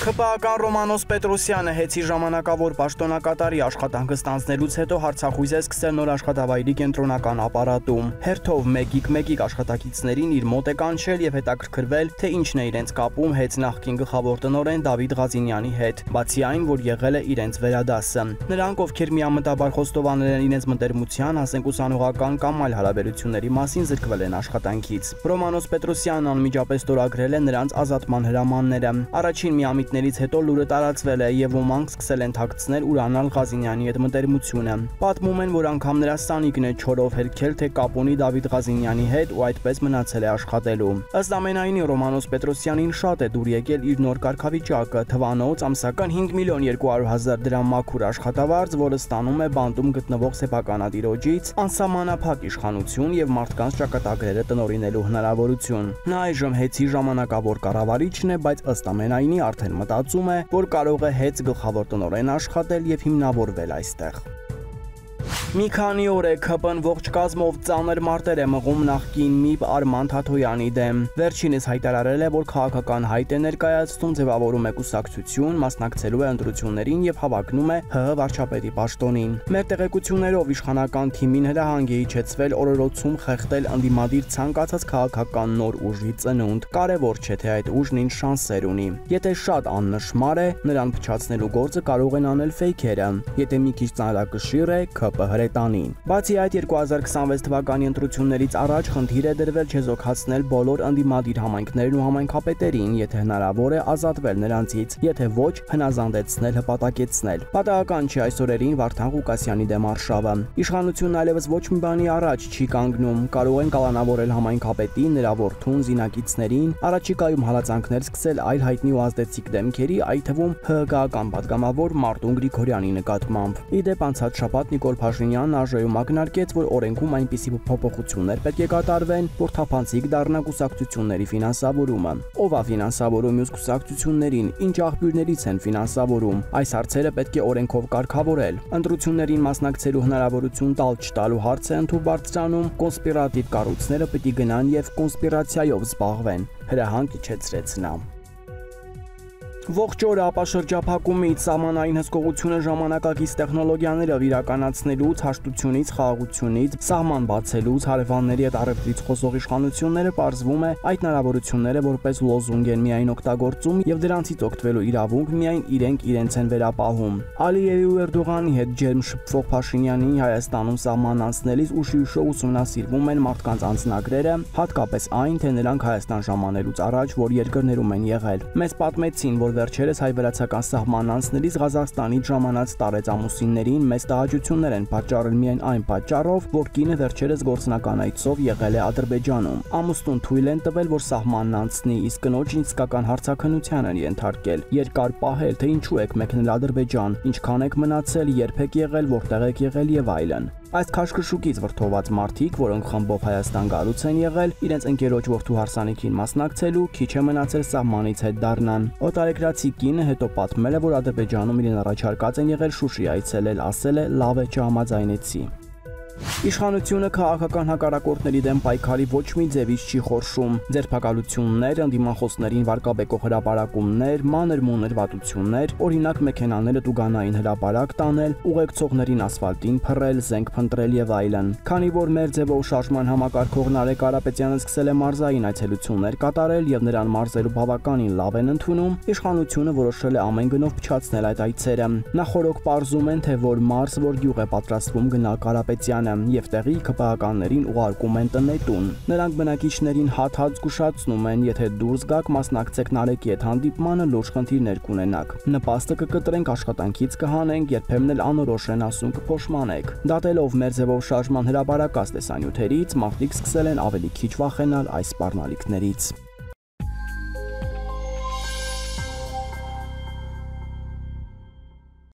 ՔՊԱ-ական Ռոմանոս Պետրոսյանը հեծի ժամանակավոր պաշտոնակատարի աշխատանքը ստանձնելուց հետո հարցախույզ է սկսել նոր աշխատավայրի կենտրոնական ապարատում։ Հերթով մեկ աշխատակիցներին իր մոտ է կանչել եւ հետաքրքրվել, թե ինչն է իրենց կապում հեծ նախկին գլխավոր տնօրեն Դավիթ Ղազինյանի հետ, բացի այն, որ եղել է իրենց վերադասը։ Նրանք, ովքեր միամտաբար խոստովանել են իրենց մտերմության, ասենք ուսանողական կամ այլ հարաբերությունների մասին, զրկվել են աշխատանքից։ Ռոմանոս Պետրոսյանն անմիջապես ստորագրել է նրանց ազատման հրամանները։ Առաջին միամիտներից հետո լուրը տարածվել է եւ ոմանք սկսել են թաքցնել ուրանալ Ղազինյանի հետ մտերմությունը։ Պատմում են, որ անգամ նրա սանիկն է չորով հերքել, թե կապ ունի Դավիթ Ղազինյանի հետ ու այդպես մնացել է աշխատելու։ Ըստ ամենայնի Ռոմանոս Պետրոսյանին շատ է դուր եկել իր նոր կարգավիճակը, թվանոց ամսական 5.200.000 դրամ մաքուր աշխատավարձ, որը ստանում է բանտում գտնվող սեփականատիրոջից, անսահմանափակ իշխանություն եւ մարդկանց ճակատագրերը տնօրինելու հնարավորություն։ Նա այժմ հեծի ժամանակավոր կառավարիչն է, բայց ըստ ամենայնի արդեն մտածում է, որ կարող է հեծ գլխավոր տնօրեն աշխատել եւ հիմնավորվել այստեղ։ Մի քանի օր է ՔՊ-ն ողջ կազմով ծանր մարտեր է մղում նախկին ՄԻՊ Արման Թաթոյանի դեմ։ Վերջինս հայտարարել է, որ քաղաքական հայտ է ներկայացնում, ձևավորում է կուսակցություն, մասնակցելու է ընտրություններին եւ հավակնում է ՀՀ վարչապետի պաշտոնին։ Մեր տեղեկություններով իշխանական թիմին հրահանգ է իջեցվել օրորոցում խեղդել ընդդիմադիր ցանկացած քաղաքական նոր ուժի ծնունդ։ Կարևոր չէ, թե այդ ուժն ինչ շանսեր ունի։ Եթե շատ աննշմար է, նրան փչացնելու գործը կարող են անել ֆեյքերը։ Եթե մի քիչ ծանրակշիռ է, ՔՊ հրետանին։ Բացի այդ 2026 թվականի ընտրություններից առաջ խնդիր է դրվել չեզոքացնել բոլոր ընդդիմադիր համայնքներն ու համայնքապետերին, եթե հնարավոր է ազատվել նրանցից, եթե ոչ հնազանդեցնել, հպատակեցնել։ Պատահական չի այս օրերին Վարդան Ղուկասյանի դեմ արշավը։ Իշխանությունն այլևս ոչ մի բանի առաջ չի կանգնում, կարող են կալանավորել համայնքապետին, նրա որդուն, զինակիցներին, առաջիկայում հալածանքներ սկսել այլ հայտնի ու ազդեցիկ դեմքերի, այդ թվում ՀՀԿ-ական պատգամավոր Մարտուն Գրիգորյանի նկատմամբ։ Իդեպ անցած շաբաթ Նիկոլ Փաշինյանն ԱԺ-ում ակնարկեց, որ օրենքում այնպիսի փոփոխություններ պետք է կատարվեն, որ թափանցիկ դառնա կուսակցությունների ֆինանսավորումը։ Ով է ֆինանսավորում մյուս կուսակցություններին, ինչ աղբյուրներից են ֆինանսավորում։ Այս հարցերը պետք է օրենքով կարգավորել։ Ընտրություններին մասնակցելու հնարավորություն տալ-չտալու հարցը ընդհանուր բարձրանում, կոնսպիրատիվ կառույցները պետք է գնան եւ կոնսպիրացիայով զբաղվեն, հրահանգ իջեցրեց նա։ Ողջ օրը ապաշրջափակումից, սահմանային հսկողությունը ժամանակակից տեխնոլոգիաներով իրականացնելուց, հաշտությունից, խաղաղությունից, սահման բացելուց, հարևանների հետ առևտրից խոսող իշխանությունները պարզվում է այդ հնարավորությունները որպես լոզունգ են միայն օգտագործում եւ դրանցից օգտվելու իրավունք միայն իրենց են վերապահում։ Ալիևի ու Էրդողանի հետ ջերմ շփվող Փաշինյանին Հայաստանում սահման անցնելիս ուշի-ուշով ուսումնասիրվում են մարդկանց անձնագրերը, հատկապես այն, թե նրանք Հայաստան ժամանելուց առաջ որ երկրներում են եղել։ Մեզ պատմեցին, որ վերջերս հայ-վրացական սահման անցնելիս Ղազախստանից ժամանած տարեց ամուսիններին մեծ տհաճություններ են պատճառել միայն այն պատճառով, որ կինը վերջերս գործնական այցով եղել է Ադրբեջանում։ Ամուսնուն թույլ են տվել, որ սահմանն անցնի, իսկ կնոջն իսկական հարցաքննության են ենթարկել, երկար պահել, թե ինչու եք մեկնել Ադրբեջան, ինչքան եք մնացել, երբ եք եղել, որտեղ եք եղել եւ այլն։ Այս քաշքշուկից վրդոված մարդիկ, որոնք խմբով Հայաստան գալուց են եղել, իրենց ընկերոջ որդու հարսանիքին մասնակցելու, քիչ է մնացել սահմանից հետ դառնան։ Օտարերկրացի կինը հետո պատմել է, որ Ադրբեջանում իրեն առաջարկած են եղել Շուշի այցելել, ասել է՝ լավ է չհամաձայնեցի։ Իշխանությունը քաղաքական հակառակորդների դեմ պայքարի ոչ մի ձևից չի խորշում։ Ձերբակալություններ, ընդդիմախոսներին վարկաբեկող հրապարակումներ, մանր-մունր վատություններ, օրինակ մեքենաները տուգանային հրապարակ տանել, ուղեկցողներին ասֆալտին փռել, զենք փնտրել եւ այլն։ Քանի որ մեր ձևով շարժման համակարգող Նարեկ Կարապետյանը սկսել է մարզային այցելություններ կատարել եւ նրան մարզելու բավականին լավ են ընդունում, իշխանությունը որոշել է ամեն գնով փչացնել այդ այցերը։ Նախորոք պարզում են, թե որ մարզ, որ գյուղ է պատրաստվում գնալ Կարապետյանը եւ տեղի ԿՊԱ-ականներին ուղարկում են տնետուն։ Նրանք բնակիչներին հատ-հատ զգուշացնում են, եթե դուրս գաք մասնակցեք Նարեկի հետ հանդիպմանը, լուրջ խնդիրներ կունենաք։ Նպաստը կկտրենք, աշխատանքից կհանենք, երբեմն էլ անորոշ են ասում կփոշմանեք։ Դատելով մեր ձևով շարժման հրապարակած տեսանյութերից, մարդիկ սկսել են ավելի քիչ վախենալ այս սպառնալիքներից։